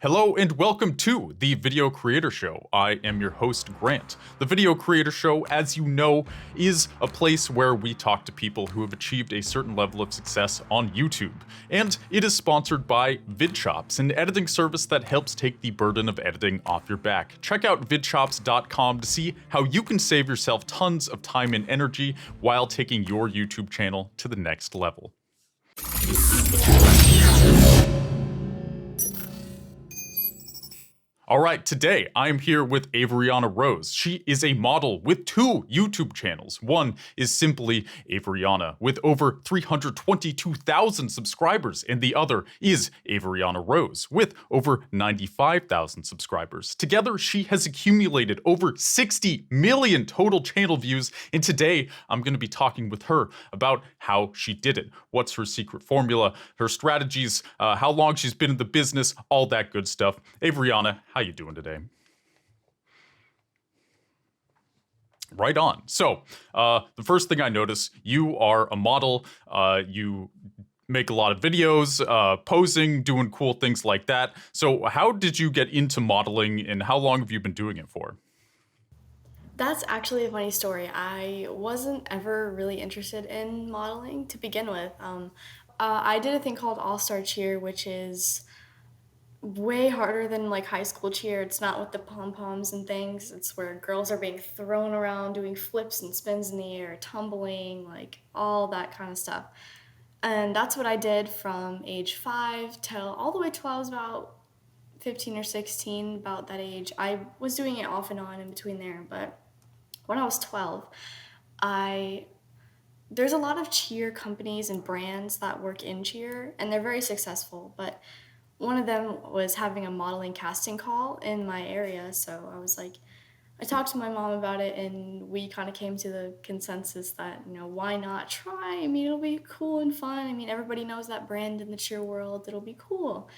Hello and welcome to the Video Creator Show. I am your host, Grant. The Video Creator Show, as you know, is a place where we talk to people who have achieved a certain level of success on YouTube. And it is sponsored by VidChops, an editing service that helps take the burden of editing off your back. Check out VidChops.com to see how you can save yourself tons of time and energy while taking your YouTube channel to the next level. All right, today I'm here with Averiana Rose. She is a model with 2 YouTube channels. One is simply Averiana with over 322,000 subscribers, and the other is Averiana Rose with over 95,000 subscribers. Together, she has accumulated over 60 million total channel views, and today I'm going to be talking with her about how she did it. What's her secret formula, her strategies, how long she's been in the business, all that good stuff. Averiana, how you doing today? Right on. So, the first thing I notice, you are a model. You make a lot of videos, posing, doing cool things like that. So, how did you get into modeling, and how long have you been doing it for? That's actually a funny story. I wasn't ever really interested in modeling to begin with. I did a thing called All-Star Cheer, which is way harder than like high school cheer. It's not with the pom-poms and things. It's where girls are being thrown around, doing flips and spins in the air, tumbling, like all that kind of stuff. And that's what I did from age 5 till all the way till I was about 15 or 16, about that age. I was doing it off and on in between there, but when I was 12, there's a lot of cheer companies and brands that work in cheer, and they're very successful, but one of them was having a modeling casting call in my area, so I talked to my mom about it, and we kind of came to the consensus that, why not try? I mean, it'll be cool and fun. I mean, everybody knows that brand in the cheer world. It'll be cool.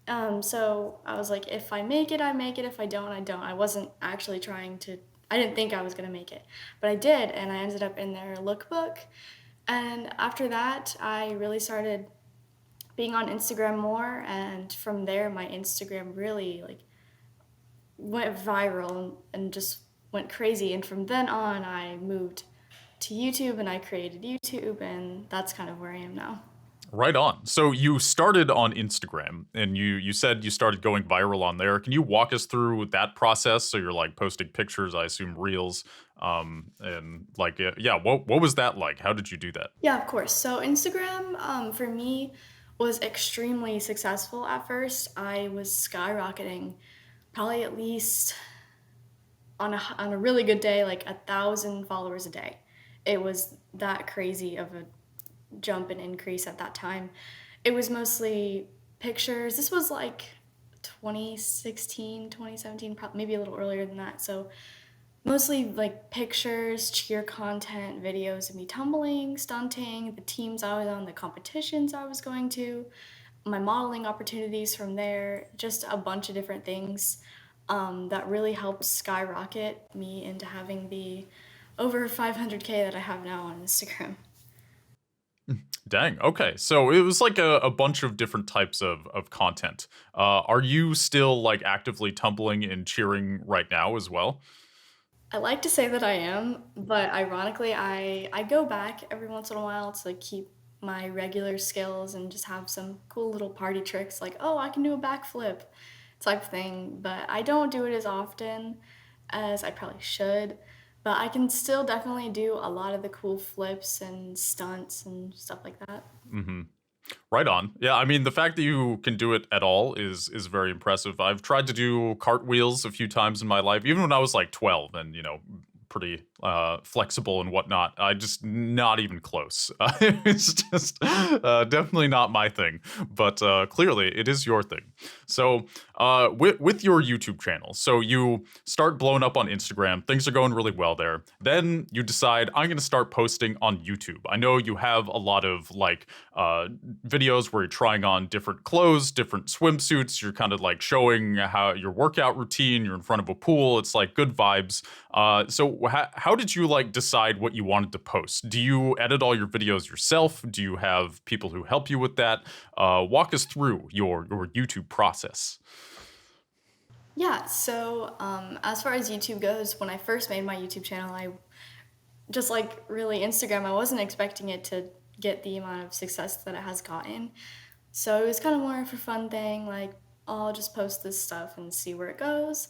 So I was like, if I make it, I make it. If I don't, I don't. I wasn't actually I didn't think I was going to make it, but I did, and I ended up in their lookbook. And after that, I really started being on Instagram more, and from there, my Instagram really went viral and just went crazy. And from then on, I moved to YouTube, and I created YouTube, and that's kind of where I am now. Right on. So you started on Instagram, and you said you started going viral on there. Can you walk us through that process? So you're like posting pictures, I assume reels, and what was that like? How did you do that? Yeah, of course. So Instagram, for me, was extremely successful at first. I was skyrocketing, probably at least on a really good day, like 1,000 followers a day. It was that crazy of a jump and increase at that time. It was mostly pictures. This was like 2016, 2017, maybe a little earlier than that. So mostly like pictures, cheer content, videos of me tumbling, stunting, the teams I was on, the competitions I was going to, my modeling opportunities from there, just a bunch of different things that really helped skyrocket me into having the over 500K that I have now on Instagram. Dang. Okay. So it was like a bunch of different types of content. Are you still like actively tumbling and cheering right now as well? I like to say that I am, but ironically, I go back every once in a while to keep my regular skills and just have some cool little party tricks like, oh, I can do a backflip type thing, but I don't do it as often as I probably should. But I can still definitely do a lot of the cool flips and stunts and stuff like that. Mm-hmm. Right on. Yeah, I mean, the fact that you can do it at all is very impressive. I've tried to do cartwheels a few times in my life, even when I was like 12 and, pretty flexible and whatnot. I just not even close. It's just definitely not my thing, but clearly it is your thing. So with your YouTube channel, so you start blowing up on Instagram, things are going really well there. Then you decide, I'm going to start posting on YouTube. I know you have a lot of videos where you're trying on different clothes, different swimsuits. You're kind of like showing how your workout routine, you're in front of a pool. It's like good vibes. So how did you like decide what you wanted to post? Do you edit all your videos yourself? Do you have people who help you with that? Walk us through your YouTube process. Yeah, so as far as YouTube goes, when I first made my YouTube channel, I just like really Instagram, I wasn't expecting it to get the amount of success that it has gotten. So it was kind of more of a fun thing, like, oh, I'll just post this stuff and see where it goes.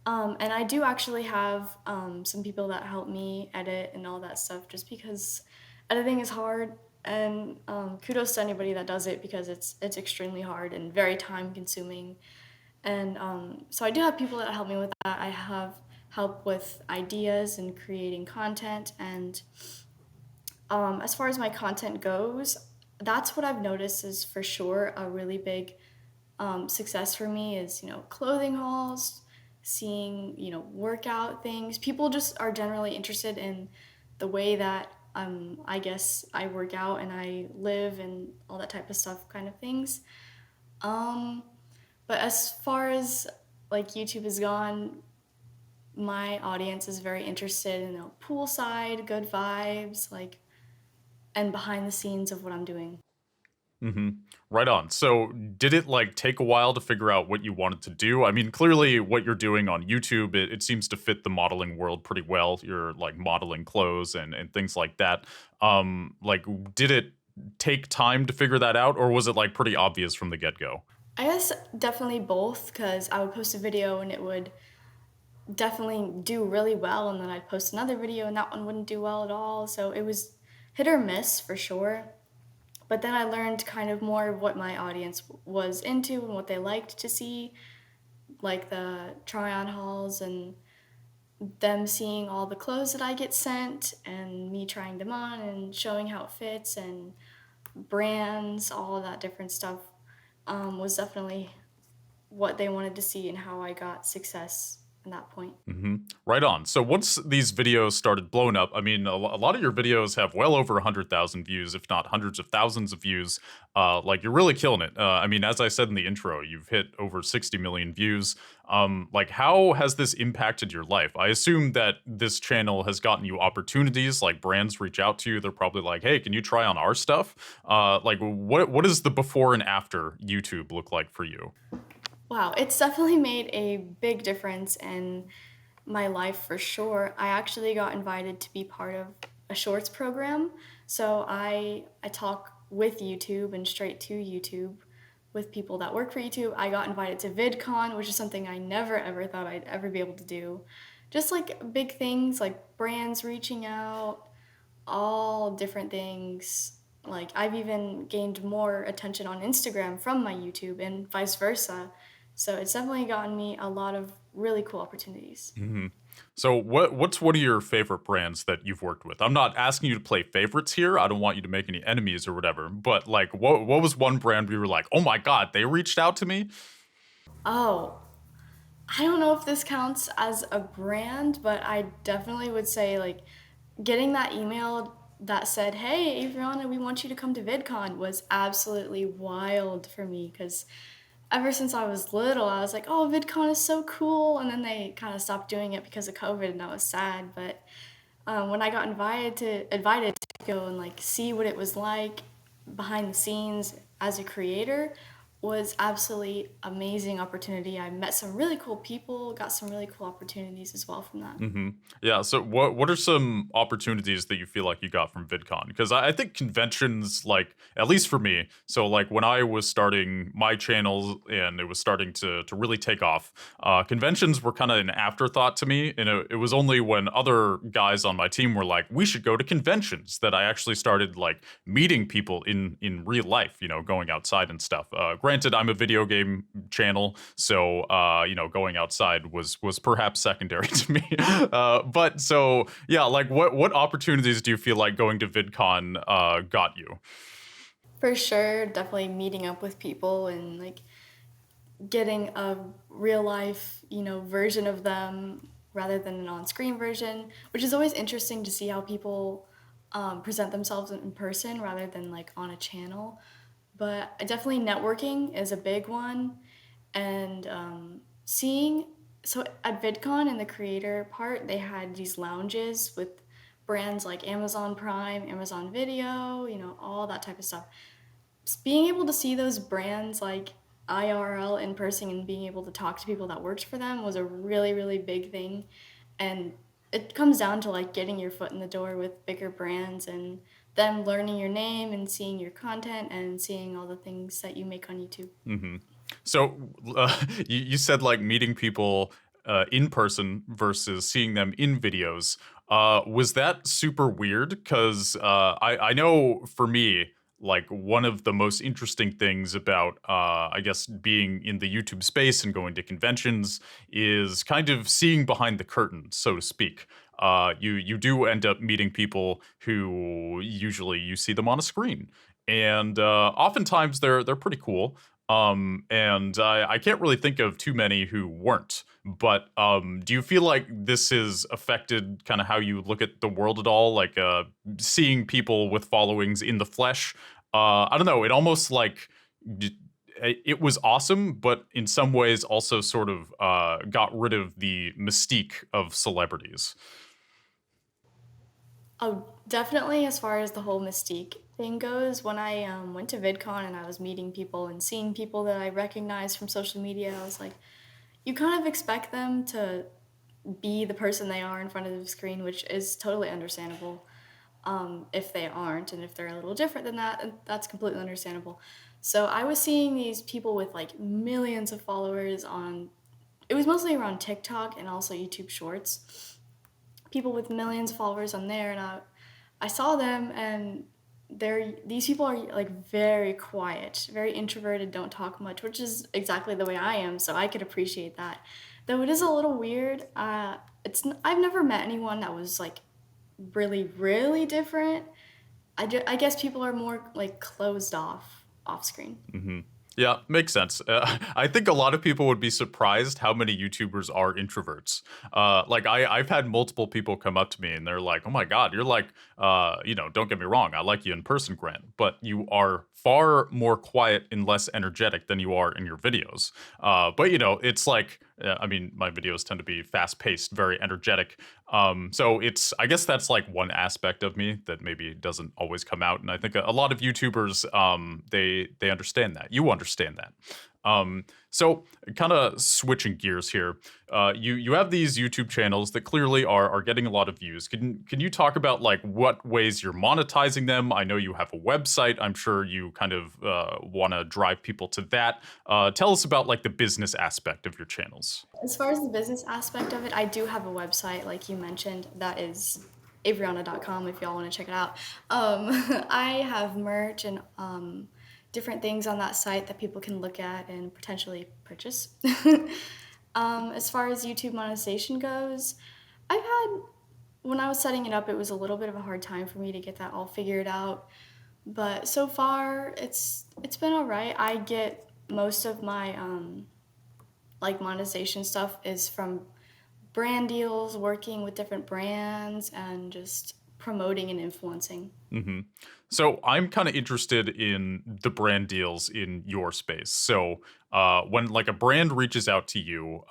And I do actually have some people that help me edit and all that stuff just because editing is hard. And kudos to anybody that does it because it's extremely hard and very time consuming. And so I do have people that help me with that. I have help with ideas and creating content. And as far as my content goes, that's what I've noticed is for sure a really big success for me is, clothing hauls, seeing, workout things. People just are generally interested in the way that I guess I work out and I live and all that type of stuff kind of things. Um, but as far as like YouTube has gone, my audience is very interested in poolside, good vibes, like and behind the scenes of what I'm doing. hmm Right on. So, did it like take a while to figure out what you wanted to do? I mean, clearly, what you're doing on YouTube, it seems to fit the modeling world pretty well. You're like modeling clothes and things like that. Like, did it take time to figure that out, or was it like pretty obvious from the get go? I guess definitely both because I would post a video and it would definitely do really well, and then I'd post another video and that one wouldn't do well at all. So it was hit or miss for sure. But then I learned kind of more of what my audience was into and what they liked to see, like the try on hauls and them seeing all the clothes that I get sent and me trying them on and showing how it fits and brands, all of that different stuff was definitely what they wanted to see and how I got success at that point. Right on. So once these videos started blowing up, I mean, a lot of your videos have well over 100,000 views, if not hundreds of thousands of views. Like you're really killing it. I mean, as I said in the intro, you've hit over 60 million views. Like how has this impacted your life? I assume that this channel has gotten you opportunities, like brands reach out to you. They're probably like, hey, can you try on our stuff? Like what does the before and after YouTube look like for you? Wow, it's definitely made a big difference in my life for sure. I actually got invited to be part of a shorts program. So I talk with YouTube and straight to YouTube with people that work for YouTube. I got invited to VidCon, which is something I never ever thought I'd ever be able to do. Just like big things like brands reaching out, all different things. Like I've even gained more attention on Instagram from my YouTube and vice versa. So it's definitely gotten me a lot of really cool opportunities. So what's one of your favorite brands that you've worked with? I'm not asking you to play favorites here. I don't want you to make any enemies or whatever. But like what was one brand where you were like, "Oh my god, they reached out to me?" Oh, I don't know if this counts as a brand, but I definitely would say like getting that email that said, "Hey, Adriana, we want you to come to VidCon" was absolutely wild for me because ever since I was little, I was like, "Oh, VidCon is so cool," and then they kind of stopped doing it because of COVID, and I was sad. But when I got invited to go and like see what it was like behind the scenes as a creator, was absolutely amazing opportunity. I met some really cool people, got some really cool opportunities as well from that. Yeah. So what are some opportunities that you feel like you got from VidCon? Because I think conventions, like at least for me, so like when I was starting my channel and it was starting to really take off, conventions were kind of an afterthought to me, and it was only when other guys on my team were like, "We should go to conventions," that I actually started like meeting people in real life. Going outside and stuff. Granted, I'm a video game channel, so going outside was perhaps secondary to me. But so yeah, like what opportunities do you feel like going to VidCon got you? For sure, definitely meeting up with people and like getting a real life, version of them rather than an on-screen version, which is always interesting to see how people present themselves in person rather than like on a channel. But definitely networking is a big one, and seeing So at VidCon in the creator part, they had these lounges with brands like Amazon Prime, Amazon Video, all that type of stuff. Being able to see those brands like IRL in person and being able to talk to people that worked for them was a really, really big thing. And it comes down to like getting your foot in the door with bigger brands and them learning your name and seeing your content and seeing all the things that you make on YouTube. Hmm. So you said like meeting people in person versus seeing them in videos. Was that super weird? Because I know for me, like one of the most interesting things about I guess being in the YouTube space and going to conventions is kind of seeing behind the curtain, so to speak. You do end up meeting people who usually you see them on a screen, and oftentimes they're pretty cool. And I can't really think of too many who weren't. But do you feel like this has affected kind of how you look at the world at all? Like seeing people with followings in the flesh? I don't know. It almost like it was awesome, but in some ways also sort of got rid of the mystique of celebrities. Oh, definitely as far as the whole mystique thing goes, when I went to VidCon and I was meeting people and seeing people that I recognized from social media, I was like, you kind of expect them to be the person they are in front of the screen, which is totally understandable. If they aren't, and if they're a little different than that, that's completely understandable. So I was seeing these people with like millions of followers on, it was mostly around TikTok and also YouTube Shorts. People with millions of followers on there, and I saw them, and these people are like very quiet, very introverted, don't talk much, which is exactly the way I am. So I could appreciate that. Though it is a little weird. I've never met anyone that was like really, really different. I guess people are more like closed off screen. Hmm. Yeah, makes sense. I think a lot of people would be surprised how many YouTubers are introverts. Like I've had multiple people come up to me and they're like, "Oh my God, you're like, don't get me wrong, I like you in person, Grant, but you are far more quiet and less energetic than you are in your videos." But it's like, I mean, my videos tend to be fast paced, very energetic. So I guess that's like one aspect of me that maybe doesn't always come out, and I think a lot of YouTubers, they understand that. You understand that. So kind of switching gears here, you have these YouTube channels that clearly are getting a lot of views. Can you talk about like what ways you're monetizing them? I know you have a website. I'm sure you kind of want to drive people to that. Tell us about like the business aspect of your channels. As far as the business aspect of it, I do have a website, like you mentioned, that is avriana.com if y'all want to check it out. I have merch and different things on that site that people can look at and potentially purchase. As far as YouTube monetization goes, I've had, when I was setting it up, it was a little bit of a hard time for me to get that all figured out. But so far, it's been all right. I get most of my like monetization stuff is from brand deals, working with different brands, and just promoting and influencing. Hmm. So I'm kind of interested in the brand deals in your space. So when like a brand reaches out to you,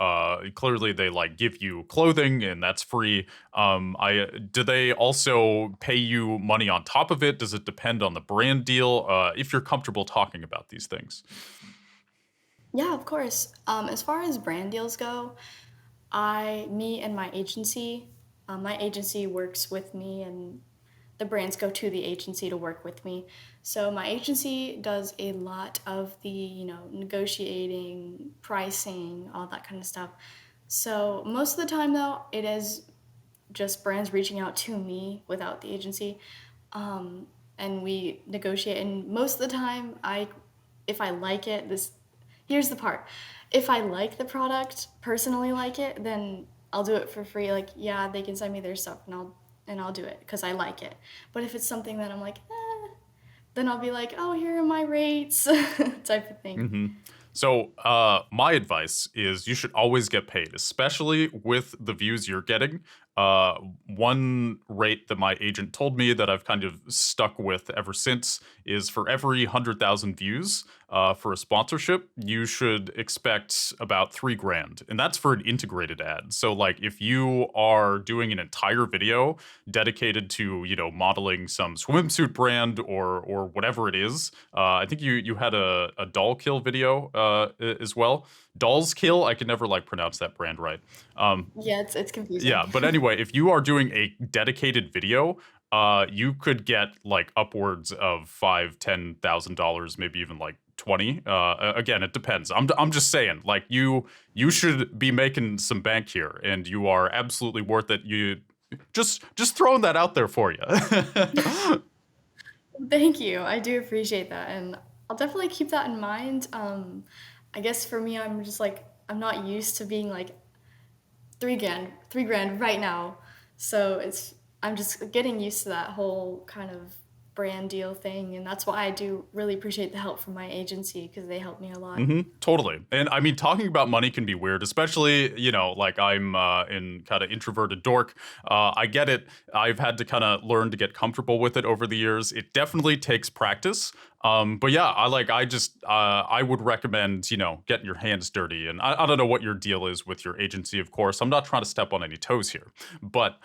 clearly they like give you clothing and that's free. I Do they also pay you money on top of it? Does it depend on the brand deal? If you're comfortable talking about these things. Yeah, of course. As far as brand deals go, me and my agency works with me, and the brands go to the agency to work with me. So my agency does a lot of the, negotiating, pricing, all that kind of stuff. So most of the time, though, it is just brands reaching out to me without the agency, and we negotiate. And most of the time, if I like it, here's the part. If I like the product, personally like it, then I'll do it for free. Like, yeah, they can send me their stuff and I'll do it because I like it. But if it's something that I'm like, then I'll be like, oh, here are my rates, type of thing. Hmm. So, my advice is you should always get paid, especially with the views you're getting. Uh, one rate that my agent told me that I've kind of stuck with ever since is for every 100,000 views for a sponsorship, you should expect about 3 grand. And that's for an integrated ad. So, like, if you are doing an entire video dedicated to, modeling some swimsuit brand or whatever it is, I think you had a doll kill video as well. Dolls Kill, I can never like pronounce that brand right. Um, Yeah, it's confusing. yeah, but anyway, if you are doing a dedicated video, you could get like upwards of $5,000, $10,000, maybe even like 20. Again, it depends. I'm just saying, like you should be making some bank here, and you are absolutely worth it. You just throwing that out there for you. Thank you. I do appreciate that, and I'll definitely keep that in mind. I guess for me, I'm just like I'm not used to being like 3 grand right now, so I'm just getting used to that whole kind of brand deal thing, and that's why I do really appreciate the help from my agency because they helped me a lot. Totally. And I mean, talking about money can be weird, especially, like I'm in kind of introverted dork. I get it. I've had to kind of learn to get comfortable with it over the years. It definitely takes practice. But yeah, I would recommend, getting your hands dirty. And I don't know what your deal is with your agency, of course. I'm not trying to step on any toes here. But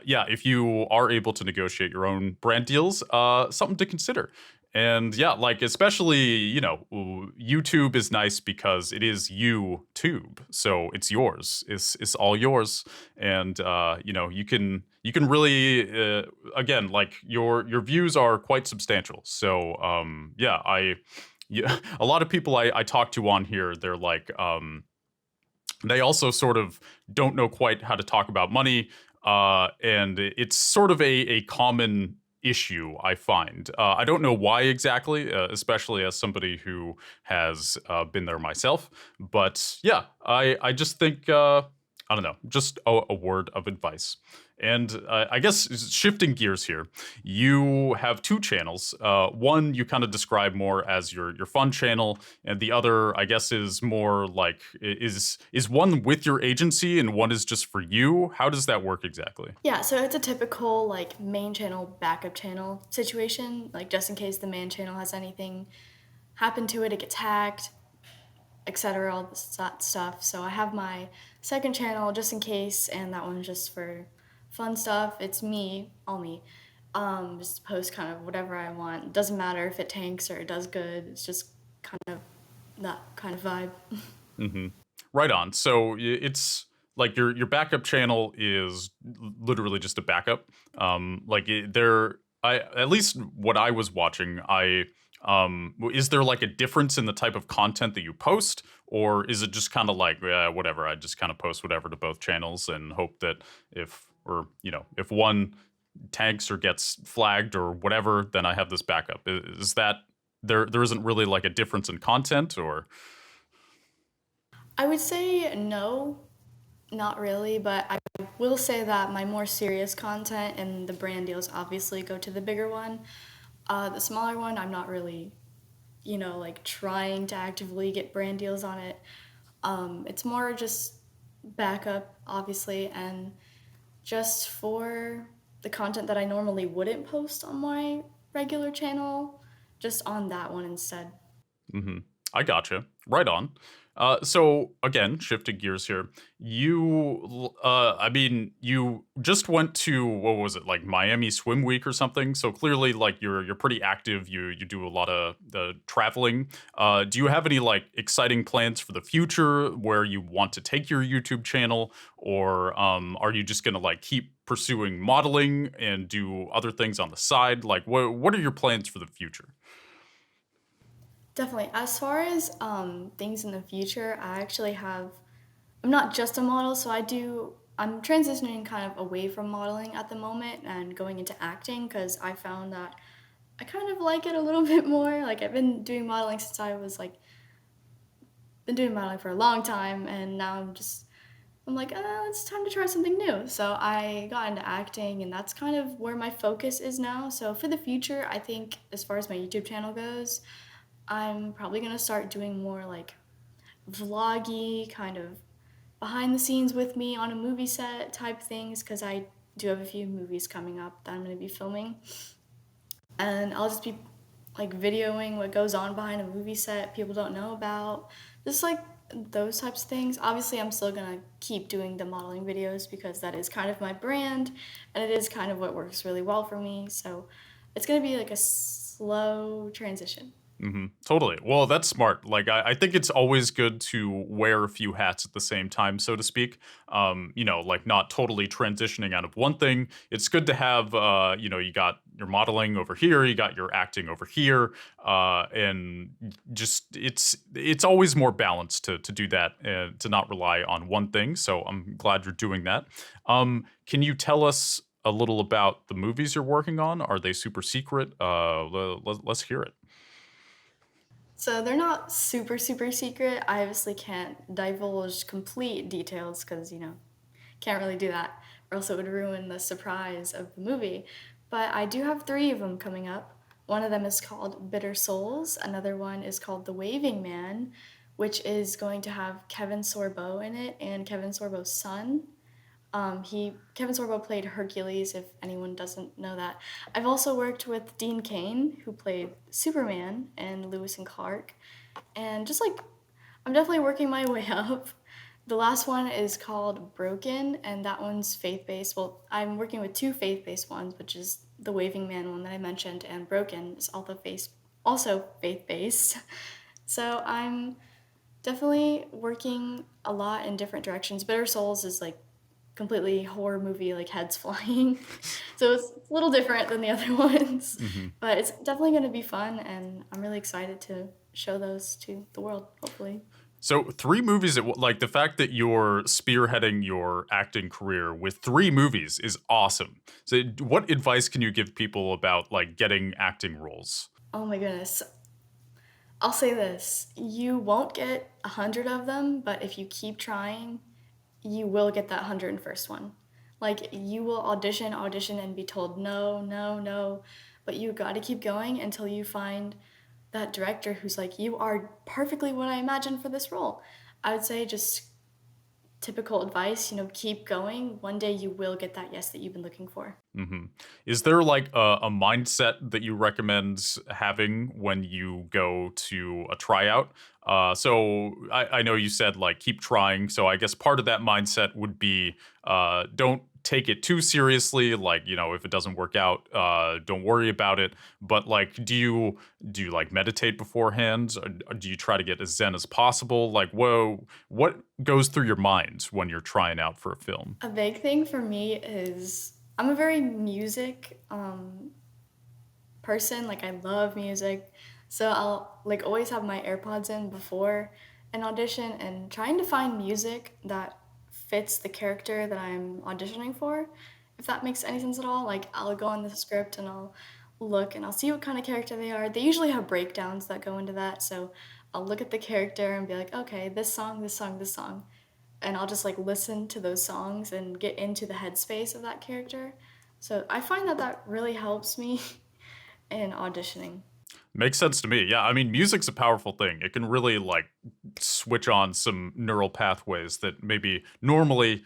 yeah, if you are able to negotiate your own brand deals, something to consider. And yeah, like especially, YouTube is nice because it is YouTube. So it's yours. It's all yours. And you can really again, like your views are quite substantial. So yeah, yeah, a lot of people I talk to on here, they're like they also sort of don't know quite how to talk about money, and it's sort of a common issue I find. I don't know why exactly, especially as somebody who has been there myself. But yeah, I just think I don't know, just a word of advice. And I guess shifting gears here, you have two channels. One you kind of describe more as your fun channel, and the other, I guess, is more like is one with your agency and one is just for you. How does that work exactly? Yeah, so it's a typical like main channel, backup channel situation. Like just in case the main channel has anything happen to it, it gets hacked, etc. All that stuff. So I have my second channel just in case, and that one's just for fun stuff. It's me, all me. Just post kind of whatever I want. Doesn't matter if it tanks or it does good. It's just kind of that kind of vibe. hmm Right on. So it's like your backup channel is literally just a backup. Like there, I at least what I was watching, is there like a difference in the type of content that you post, or is it just kind of like whatever? I just kind of post whatever to both channels and hope that if one tanks or gets flagged or whatever, then I have this backup. Is that there isn't really like a difference in content or? I would say no, not really, but I will say that my more serious content and the brand deals obviously go to the bigger one. The smaller one, I'm not really, like trying to actively get brand deals on it. It's more just backup, obviously, and just for the content that I normally wouldn't post on my regular channel, just on that one instead. hmm I gotcha. Right on. So again, shifting gears here, I mean, you just went to what was it like Miami Swim Week or something? So clearly, like you're pretty active. You do a lot of the traveling. Do you have any like exciting plans for the future where you want to take your YouTube channel, or are you just gonna like keep pursuing modeling and do other things on the side? Like, what are your plans for the future? Definitely. As far as things in the future, I'm not just a model, so I'm transitioning kind of away from modeling at the moment and going into acting because I found that I kind of like it a little bit more. Like I've been doing modeling since I was like, been doing modeling for a long time, and now I'm like, it's time to try something new. So I got into acting, and that's kind of where my focus is now. So for the future, I think as far as my YouTube channel goes, I'm probably gonna start doing more like vloggy kind of behind the scenes with me on a movie set type things because I do have a few movies coming up that I'm going to be filming. And I'll just be like videoing what goes on behind a movie set people don't know about. Just like those types of things. Obviously, I'm still gonna keep doing the modeling videos because that is kind of my brand and it is kind of what works really well for me. So it's gonna be like a slow transition. Totally. Well, that's smart. Like, I think it's always good to wear a few hats at the same time, so to speak. Like not totally transitioning out of one thing. It's good to have, you got your modeling over here, you got your acting over here, and just it's always more balanced to do that and to not rely on one thing. So I'm glad you're doing that. Can you tell us a little about the movies you're working on? Are they super secret? Let's hear it. So they're not super, super secret. I obviously can't divulge complete details because, can't really do that, or else it would ruin the surprise of the movie. But I do have three of them coming up. One of them is called Bitter Souls, another one is called The Waving Man, which is going to have Kevin Sorbo in it and Kevin Sorbo's son. Kevin Sorbo played Hercules, if anyone doesn't know that. I've also worked with Dean Cain, who played Superman and Lewis and Clark, and just like I'm definitely working my way up. The last one is called Broken, and that one's faith based. Well, I'm working with two faith based ones, which is the Waving Man one that I mentioned, and Broken is also faith based. So I'm definitely working a lot in different directions. Bitter Souls is like completely horror movie, like heads flying. So it's a little different than the other ones, but it's definitely going to be fun, and I'm really excited to show those to the world, hopefully. So three movies, like the fact that you're spearheading your acting career with three movies is awesome. So what advice can you give people about like getting acting roles? Oh my goodness. I'll say this. You won't get 100 of them, but if you keep trying, you will get that 101st one. Like, you will audition, and be told no, no, no, but you gotta keep going until you find that director who's like, you are perfectly what I imagined for this role. I would say just typical advice, keep going. One day you will get that yes that you've been looking for. Is there like a mindset that you recommend having when you go to a tryout? So I know you said like keep trying. So I guess part of that mindset would be don't take it too seriously. Like if it doesn't work out, don't worry about it. But like, do you like meditate beforehand? Or do you try to get as zen as possible? Like, whoa, what goes through your mind when you're trying out for a film? A big thing for me is I'm a very music person. Like, I love music. So I'll like always have my AirPods in before an audition and trying to find music that fits the character that I'm auditioning for, if that makes any sense at all. Like, I'll go on the script and I'll look and I'll see what kind of character they are. They usually have breakdowns that go into that. So I'll look at the character and be like, okay, this song, this song, this song. And I'll just like listen to those songs and get into the headspace of that character. So I find that that really helps me in auditioning. Makes sense to me. Yeah, I mean, music's a powerful thing. It can really like switch on some neural pathways that maybe normally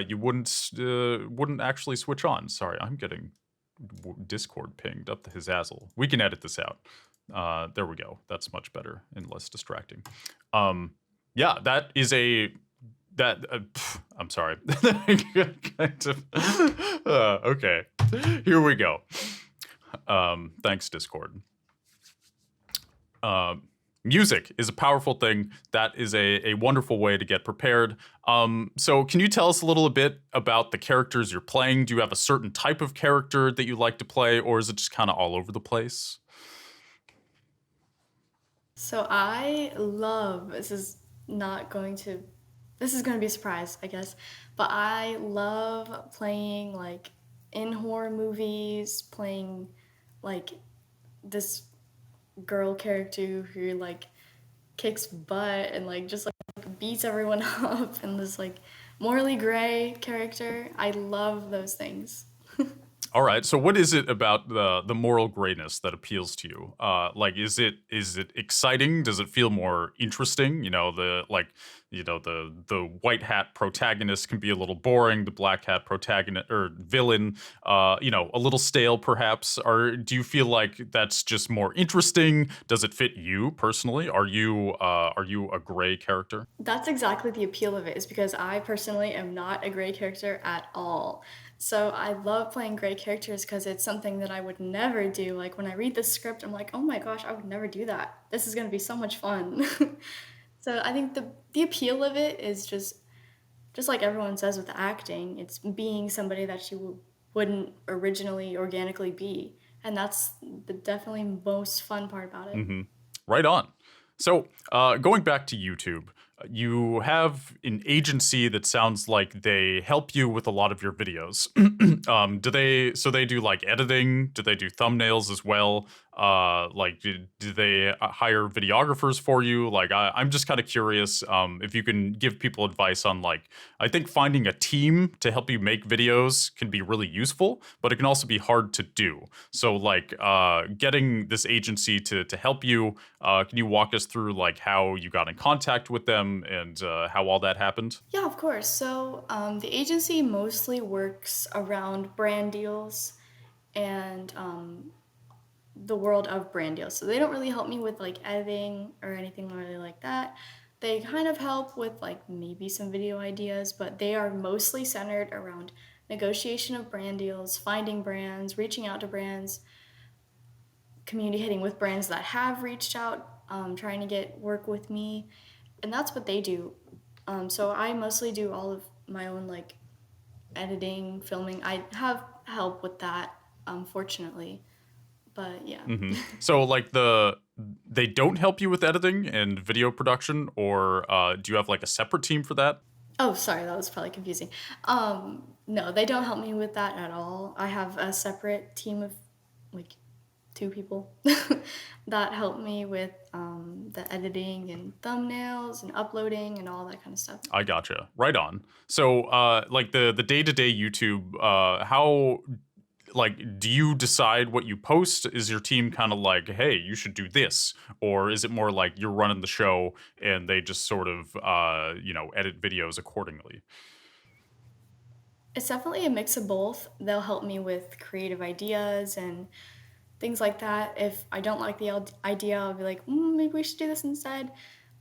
you wouldn't actually switch on. Sorry, I'm getting Discord pinged up the hazazzle. We can edit this out. There we go. That's much better and less distracting. Yeah, that is a that. I'm sorry. Kind of. Okay, here we go. Thanks, Discord. Music is a powerful thing. That is a wonderful way to get prepared. So can you tell us a little bit about the characters you're playing? Do you have a certain type of character that you like to play, or is it just kind of all over the place? So I love, this is going to be a surprise, I guess, but I love playing like in horror movies, playing like this girl character who like kicks butt and like just like beats everyone up, and this like morally gray character. I love those things. All right. So what is it about the moral grayness that appeals to you? Like, is it exciting? Does it feel more interesting? The like the white hat protagonist can be a little boring, the black hat protagonist or villain, a little stale perhaps. Or do you feel like that's just more interesting? Does it fit you personally? Are you a gray character? That's exactly the appeal of it, is because I personally am not a gray character at all. So I love playing gray characters because it's something that I would never do. Like when I read the script, I'm like, oh my gosh, I would never do that. This is gonna be so much fun. So I think the appeal of it is just like everyone says with acting, it's being somebody that you wouldn't originally organically be. And that's the definitely most fun part about it. Hmm. Right on. So, going back to YouTube, you have an agency that sounds like they help you with a lot of your videos. Do they? So they do like editing? Do they do thumbnails as well? Like, do they hire videographers for you? Like, I'm just kind of curious if you can give people advice on like, I think finding a team to help you make videos can be really useful, but it can also be hard to do. So, like, getting this agency to help you, can you walk us through like how you got in contact with them and how all that happened? Yeah, of course. So the agency mostly works around brand deals and the world of brand deals. So they don't really help me with like editing or anything really like that. They kind of help with like maybe some video ideas, but they are mostly centered around negotiation of brand deals, finding brands, reaching out to brands, communicating with brands that have reached out, trying to get work with me, and that's what they do. So I mostly do all of my own like editing, filming. I have help with that, fortunately, but yeah. Hmm. So like they don't help you with editing and video production, or do you have like a separate team for that? Oh, sorry, that was probably confusing. No, they don't help me with that at all. I have a separate team of like two people that help me with the editing and thumbnails and uploading and all that kind of stuff. I gotcha. Right on. So, like the day to day YouTube, how like do you decide what you post? Is your team kind of like, hey, you should do this, or is it more like you're running the show and they just sort of, edit videos accordingly? It's definitely a mix of both. They'll help me with creative ideas and things like that. If I don't like the idea, I'll be like, maybe we should do this instead.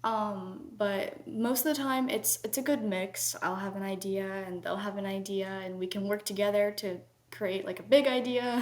But most of the time, it's a good mix. I'll have an idea, and they'll have an idea, and we can work together to create like a big idea.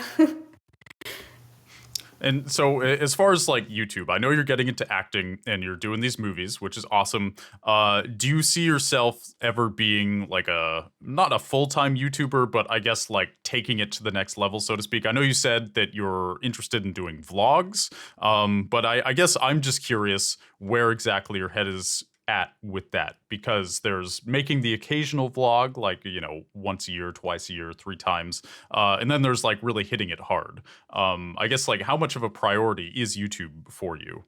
And so, as far as like YouTube, I know you're getting into acting and you're doing these movies, which is awesome. Do you see yourself ever being like a not a full time YouTuber, but I guess like taking it to the next level, so to speak? I know you said that you're interested in doing vlogs, but I guess I'm just curious where exactly your head is at with that because there's making the occasional vlog like once a year, twice a year, three times, and then there's like really hitting it hard. I guess like how much of a priority is YouTube for you?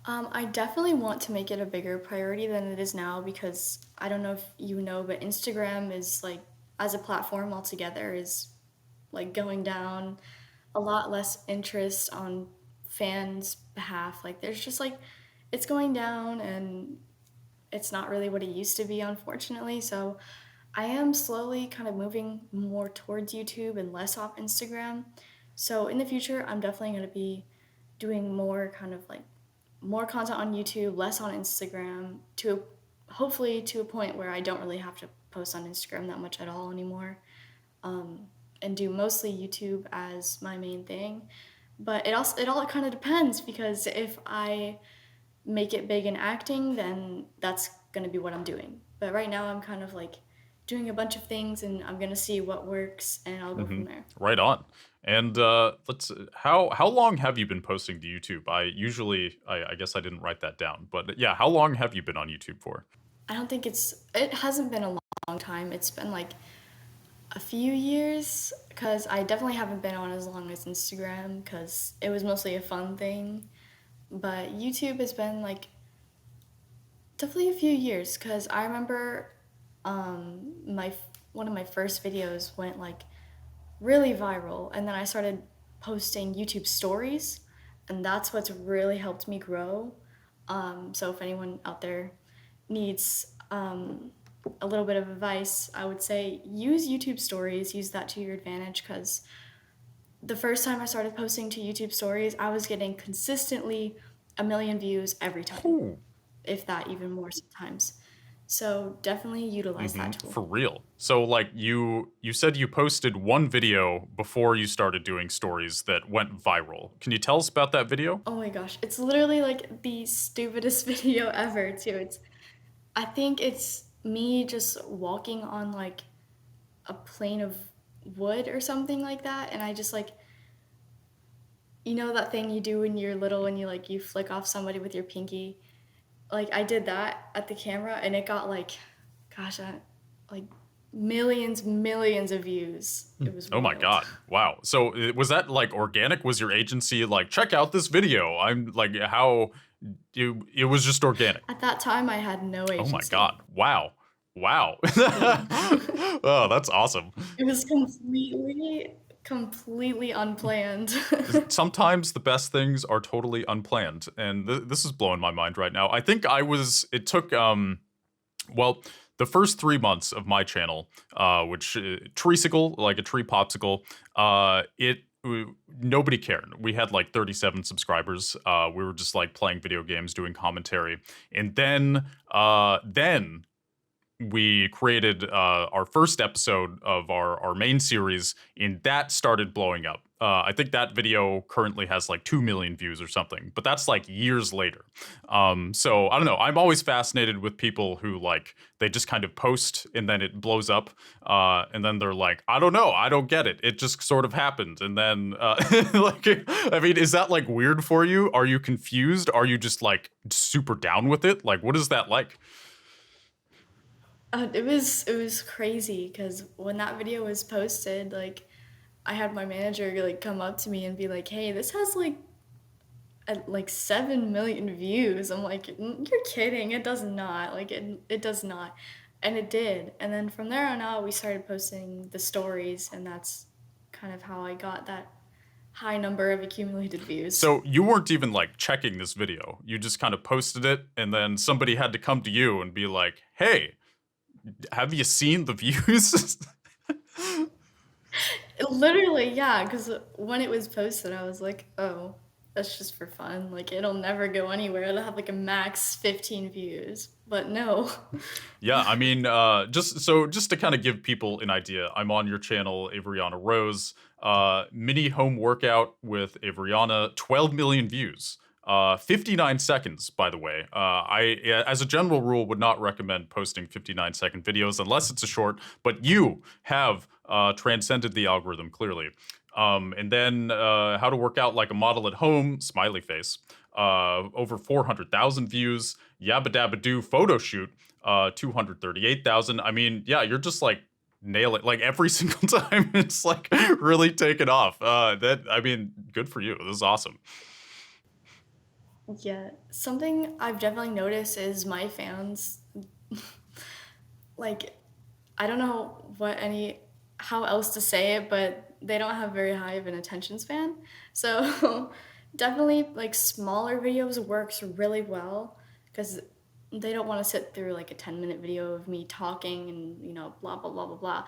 I definitely want to make it a bigger priority than it is now because I don't know if you know, but Instagram is like, as a platform altogether, is like going down, a lot less interest on fans' behalf. Like, there's just like, it's going down and it's not really what it used to be, unfortunately. So I am slowly kind of moving more towards YouTube and less off Instagram. So in the future, I'm definitely going to be doing more kind of like more content on YouTube, less on Instagram, to hopefully to a point where I don't really have to post on Instagram that much at all anymore, and do mostly YouTube as my main thing. But it all kind of depends because if I make it big in acting, then that's gonna be what I'm doing. But right now, I'm kind of like doing a bunch of things, and I'm gonna see what works, and I'll go Hmm. from there. Right on. And let's how long have you been posting to YouTube? I guess I didn't write that down, but yeah, how long have you been on YouTube for? I don't think it hasn't been a long time. It's been like a few years because I definitely haven't been on as long as Instagram because it was mostly a fun thing. But YouTube has been like definitely a few years because I remember my one of my first videos went like really viral, and then I started posting YouTube stories, and that's what's really helped me grow. So if anyone out there needs a little bit of advice, I would say use YouTube stories, use that to your advantage, because the first time I started posting to YouTube stories, I was getting consistently 1 million views every time, Oh, if that even more sometimes. So definitely utilize that tool. for real. So like you said you posted one video before you started doing stories that went viral. Can you tell us about that video? Oh my gosh, it's literally like the stupidest video ever too. I think it's me just walking on like a plane of wood or something like that, and I just like, you know that thing you do when you're little and you flick off somebody with your pinky? Like I did that at the camera and it got like, gosh, like millions of views. It was Oh my wild. god. Wow. So was that like organic? Was your agency like check out this video? I'm like how you it was just organic. At that time I had no Oh my agency. god. Wow. Wow. Yeah. Oh, that's awesome. It was completely unplanned. Sometimes the best things are totally unplanned, and this is blowing my mind right now. I think it took well, the first 3 months of my channel, which treesicle, like a tree popsicle, nobody cared. We had like 37 subscribers. We were just like playing video games, doing commentary, and then we created our first episode of our main series, and that started blowing up. I think that video currently has like 2 million views or something, but that's like years later. So I don't know. I'm always fascinated with people who like they just kind of post and then it blows up, and then they're like, I don't know, I don't get it. It just sort of happened, and then like, I mean, is that like weird for you? Are you confused? Are you just like super down with it? Like, what is that like? It was crazy because when that video was posted, like I had my manager like come up to me and be like, "Hey, this has like 7 million views." I'm like, You're kidding! It does not. Like it does not." And it did. And then from there on out, we started posting the stories, and that's kind of how I got that high number of accumulated views. So you weren't even like checking this video. You just kind of posted it, and then somebody had to come to you and be like, "Hey, have you seen the views?" Literally, yeah, because when it was posted, I was like, oh, that's just for fun. Like, it'll never go anywhere. It'll have like a max 15 views. But no. Yeah, I mean, just to kind of give people an idea, I'm on your channel, Avriana Rose. Mini home workout with Avriana, 12 million views. 59 seconds, by the way. As a general rule, would not recommend posting 59-second videos unless it's a short, but you have transcended the algorithm clearly. And then how to work out like a model at home, smiley face. Over 400,000 views. Yabba Dabba Doo photo shoot, 238,000. I mean, yeah, you're just like nail it like every single time. It's like really taken off. I mean, good for you. This is awesome. Yeah. Something I've definitely noticed is my fans, like, I don't know how else to say it, but they don't have very high of an attention span. So definitely like smaller videos works really well because they don't want to sit through like a 10-minute video of me talking and blah blah blah blah blah.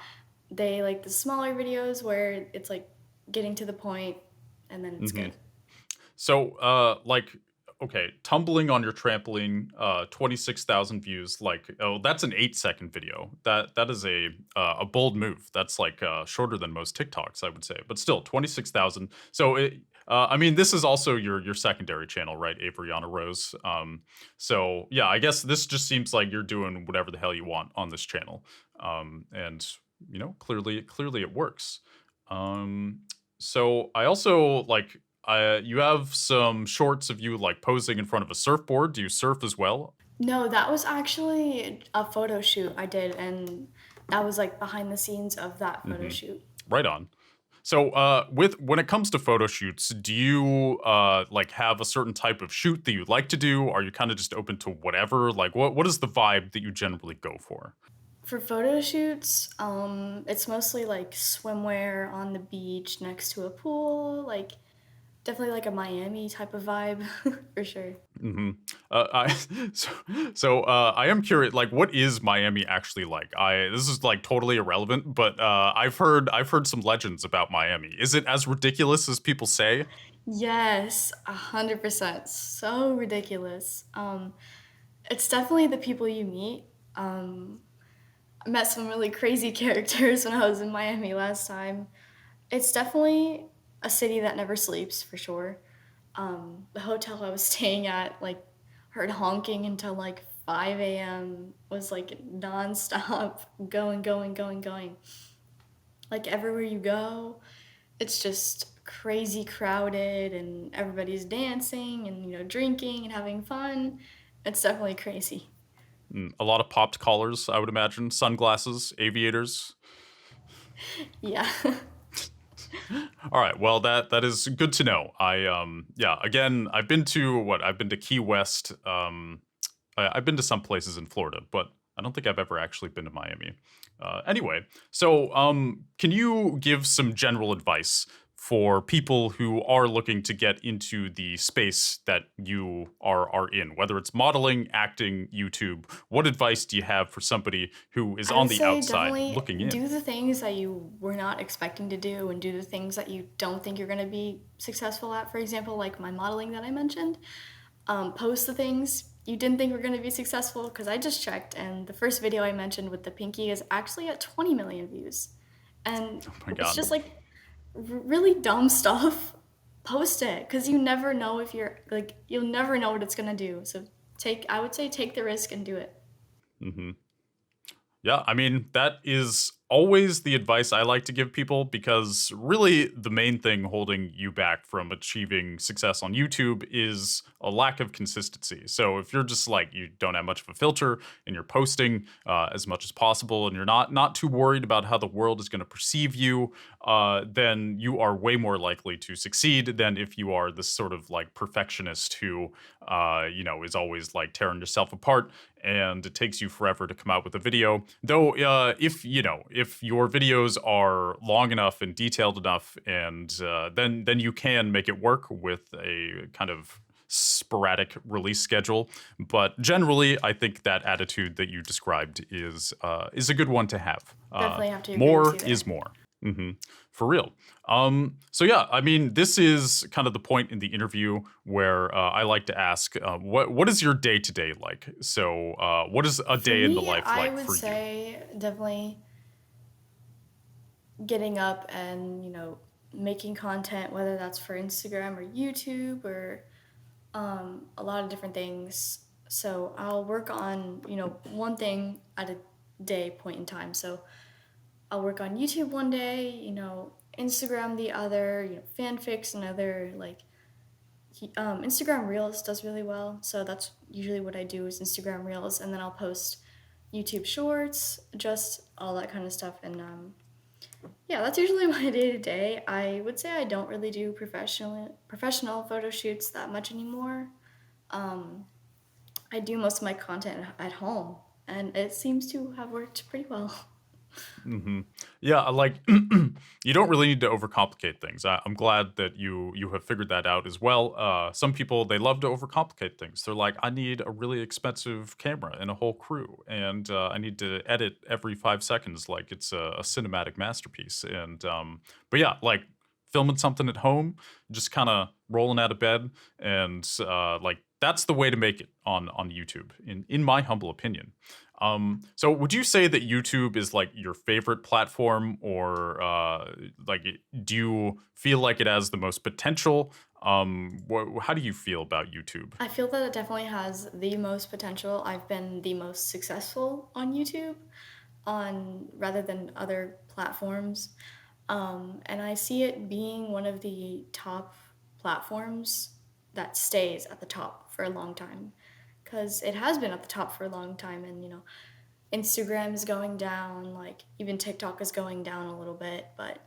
They like the smaller videos where it's like getting to the point and then it's hmm good. So, like, okay, tumbling on your trampoline, 26,000 views. Like, oh, that's an 8-second video. That is a bold move. That's like shorter than most TikToks, I would say, but still 26,000. So I mean, this is also your secondary channel, right, Avriana Rose? So yeah, I guess this just seems like you're doing whatever the hell you want on this channel, and clearly it works. Um, so I also like you have some shorts of you like posing in front of a surfboard. Do you surf as well? No, that was actually a photo shoot I did, and that was like behind the scenes of that photo hmm shoot. Right on. So, with when it comes to photo shoots, do you like have a certain type of shoot that you like to do? Are you kind of just open to whatever? Like, what is the vibe that you generally go for? For photo shoots, it's mostly like swimwear on the beach next to a pool, like Definitely like a Miami type of vibe for sure. hmm I so I am curious. Like, what is Miami actually like? I This is like totally irrelevant, but I've heard some legends about Miami. Is it as ridiculous as people say? Yes, 100%. So ridiculous. It's definitely the people you meet. Um, I met some really crazy characters when I was in Miami last time. It's definitely a city that never sleeps for sure. The hotel I was staying at, like, heard honking until like 5 a.m. was like nonstop, going, going, going, going. Like everywhere you go, it's just crazy crowded and everybody's dancing and drinking and having fun. It's definitely crazy. A lot of popped collars, I would imagine, sunglasses, aviators. Yeah. All right. Well, that is good to know. Yeah, again, I've been to what? I've been to Key West. I've been to some places in Florida, but I don't think I've ever actually been to Miami. Anyway, so can you give some general advice for people who are looking to get into the space that you are in, whether it's modeling, acting, YouTube? What advice do you have for somebody who is I on would the say outside definitely looking in? do the things that you were not expecting to do and do the things that you don't think you're going to be successful at. For example, like my modeling that I mentioned. Post the things you didn't think were going to be successful because I just checked and the first video I mentioned with the pinky is actually at 20 million views. And Oh my it's God. just like really dumb stuff. Post it because you never know if you're like, you'll never know what it's going to do. So I would say take the risk and do it. hmm Yeah, I mean, that is always the advice I like to give people because really the main thing holding you back from achieving success on YouTube is a lack of consistency. So if you're just like you don't have much of a filter and you're posting as much as possible and you're not too worried about how the world is going to perceive you, then you are way more likely to succeed than if you are this sort of like perfectionist who is always like tearing yourself apart and it takes you forever to come out with a video. Though, if your videos are long enough and detailed enough, and then you can make it work with a kind of sporadic release schedule. But generally, I think that attitude that you described is a good one to have. Definitely have to agree with More you is there. more. For real. So yeah, I mean, this is kind of the point in the interview where I like to ask, what is your day to day like? So, what is a For day in the me, life I like would for you? say definitely getting up and, making content, whether that's for Instagram or YouTube or a lot of different things. So I'll work on, one thing at a day point in time. So I'll work on YouTube one day, Instagram the other, fanfics another. Like Instagram Reels does really well. So that's usually what I do is Instagram Reels, and then I'll post YouTube Shorts, just all that kind of stuff. And yeah, that's usually my day to day. I would say I don't really do professional photo shoots that much anymore. Um, I do most of my content at home, and it seems to have worked pretty well. hmm Yeah, like you don't really need to overcomplicate things. I'm glad that you have figured that out as well. Some people they love to overcomplicate things. They're like, I need a really expensive camera and a whole crew, and I need to edit every 5 seconds like it's a cinematic masterpiece. And but yeah, like filming something at home, just kind of rolling out of bed, and like that's the way to make it on YouTube, in my humble opinion. So would you say that YouTube is like your favorite platform, or do you feel like it has the most potential? How do you feel about YouTube? I feel that it definitely has the most potential. I've been the most successful on YouTube, on rather than other platforms. And I see it being one of the top platforms that stays at the top for a long time. Because it has been at the top for a long time, and Instagram is going down, like even TikTok is going down a little bit, but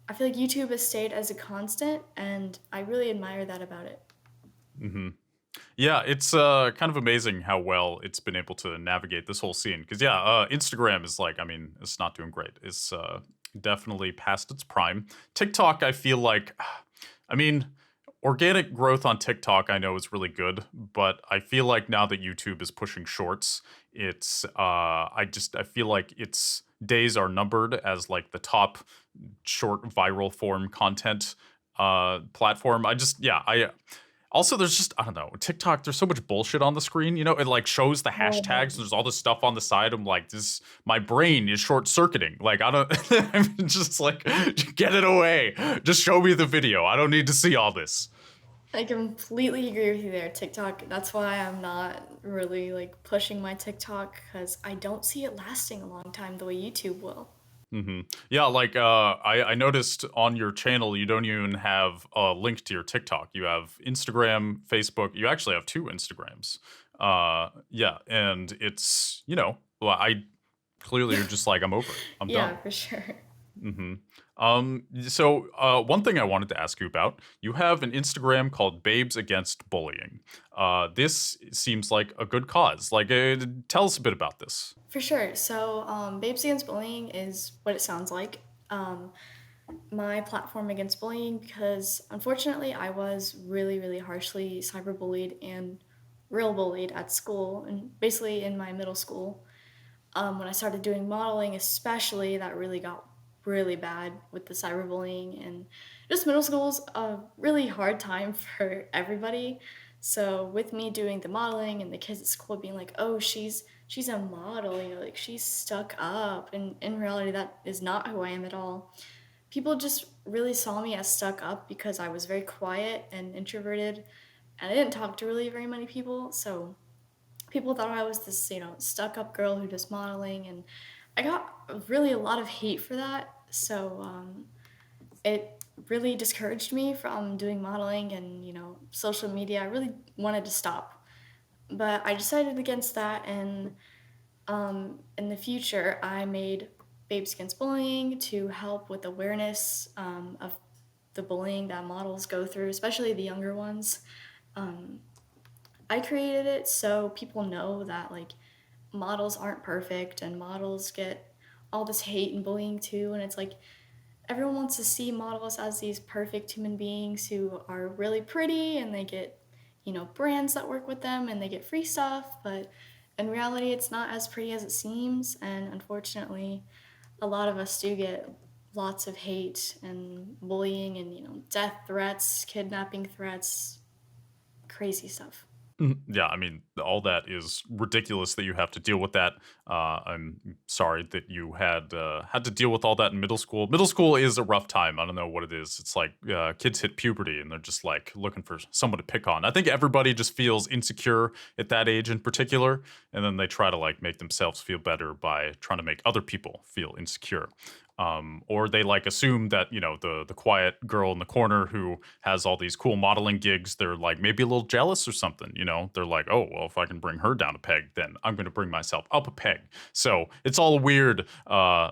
I feel like YouTube has stayed as a constant, and I really admire that about it. hmm Yeah, it's kind of amazing how well it's been able to navigate this whole scene. Because yeah, Instagram is like, I mean, it's not doing great. It's definitely past its prime. TikTok, I feel like, I mean, organic growth on TikTok I know is really good, but I feel like now that YouTube is pushing shorts, it's I feel like its days are numbered as like the top short viral form content platform. I also, there's just, I don't know, TikTok, there's so much bullshit on the screen, you know? It like shows the hashtags, and there's all this stuff on the side. I'm like, this, my brain is short circuiting. Like, I don't, I'm just like, get it away. Just show me the video. I don't need to see all this. I completely agree with you there, TikTok. That's why I'm not really like pushing my TikTok because I don't see it lasting a long time the way YouTube will. Yeah, like, I noticed on your channel, you don't even have a link to your TikTok. You have Instagram, Facebook. You actually have two Instagrams. Yeah, and it's, well, I clearly you're just like, I'm over it. I'm Yeah, done. for sure. One thing I wanted to ask you about, you have an Instagram called Babes Against Bullying. This seems like a good cause. Like, tell us a bit about this. For sure. So, Babes Against Bullying is what it sounds like. My platform against bullying, because unfortunately, I was really, really harshly cyberbullied and real bullied at school, and basically in my middle school. When I started doing modeling, especially, that really got really bad with the cyberbullying, and just middle school's a really hard time for everybody. So with me doing the modeling and the kids at school being like, "Oh, she's a model, you know, like she's stuck up," and in reality, that is not who I am at all. People just really saw me as stuck up because I was very quiet and introverted, and I didn't talk to really very many people. So people thought I was this, stuck up girl who does modeling, and I got really a lot of hate for that. So it really discouraged me from doing modeling and, social media. I really wanted to stop. But I decided against that, and in the future, I made Babes Against Bullying to help with awareness of the bullying that models go through, especially the younger ones. I created it so people know that like models aren't perfect and models get all this hate and bullying too, and it's like everyone wants to see models as these perfect human beings who are really pretty and they get, brands that work with them and they get free stuff, but in reality it's not as pretty as it seems, and unfortunately a lot of us do get lots of hate and bullying and, death threats, kidnapping threats, crazy stuff. Yeah, I mean, all that is ridiculous that you have to deal with that. I'm sorry that you had to deal with all that in middle school. Middle school is a rough time. I don't know what it is. It's like kids hit puberty and they're just like looking for someone to pick on. I think everybody just feels insecure at that age in particular, and then they try to like make themselves feel better by trying to make other people feel insecure. Or they like assume that the quiet girl in the corner who has all these cool modeling gigs, they're like maybe a little jealous or something. They're like, oh well, if I can bring her down a peg, then I'm going to bring myself up a peg. So it's all a weird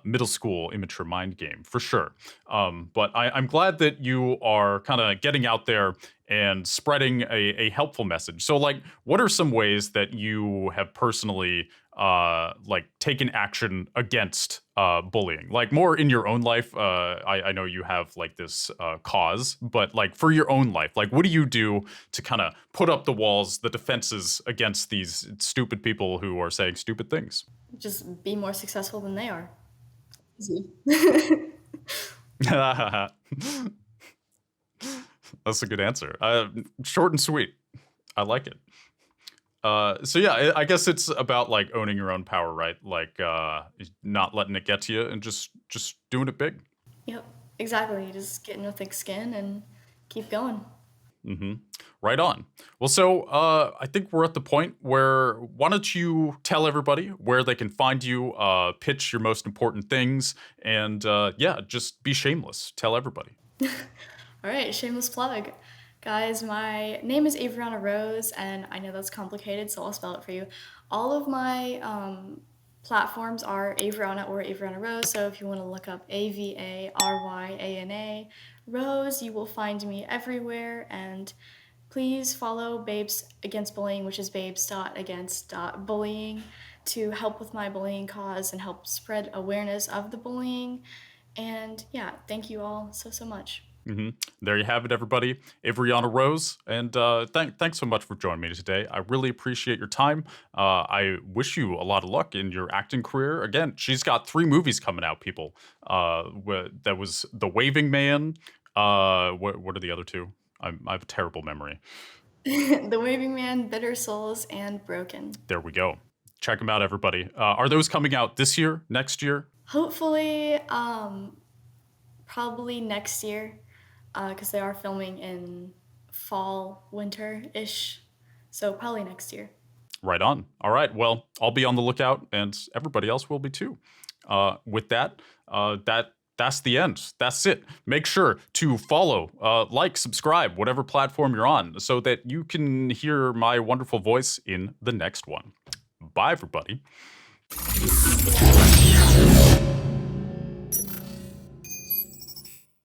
middle school immature mind game for sure. But I'm glad that you are kind of getting out there and spreading a helpful message. So like, what are some ways that you have personally like taken action against bullying, like more in your own life? I know you have like this cause, but like for your own life, like what do you do to kind of put up the walls, the defenses against these stupid people who are saying stupid things? Just be more successful than they are. Easy. That's a good answer. Short and sweet. I like it. So yeah, I guess it's about like owning your own power, right? Like not letting it get to you and just doing it big. Yep, exactly. Just getting a thick skin and keep going. hmm Right on. Well, so I think we're at the point where why don't you tell everybody where they can find you, pitch your most important things, and yeah, just be shameless. Tell everybody. All right, shameless plug. Guys, my name is Avriana Rose, and I know that's complicated, so I'll spell it for you. All of my platforms are Avriana or Avriana Rose, so if you want to look up Avaryana Rose, you will find me everywhere, and please follow Babes Against Bullying, which is babes.against.bullying, to help with my bullying cause and help spread awareness of the bullying. And yeah, thank you all so, so much. There you have it, everybody. Avriana Rose, and thanks so much for joining me today. I really appreciate your time. I wish you a lot of luck in your acting career. Again, she's got 3 movies coming out, people. That was The Waving Man. What are the other 2? I have a terrible memory. The Waving Man, Bitter Souls, and Broken. There we go. Check them out, everybody. Are those coming out this year, next year? Hopefully, probably next year, because they are filming in fall, winter-ish. So probably next year. Right on. All right. Well, I'll be on the lookout, and everybody else will be too. With that, that's the end. That's it. Make sure to follow, like, subscribe, whatever platform you're on, so that you can hear my wonderful voice in the next one. Bye, everybody.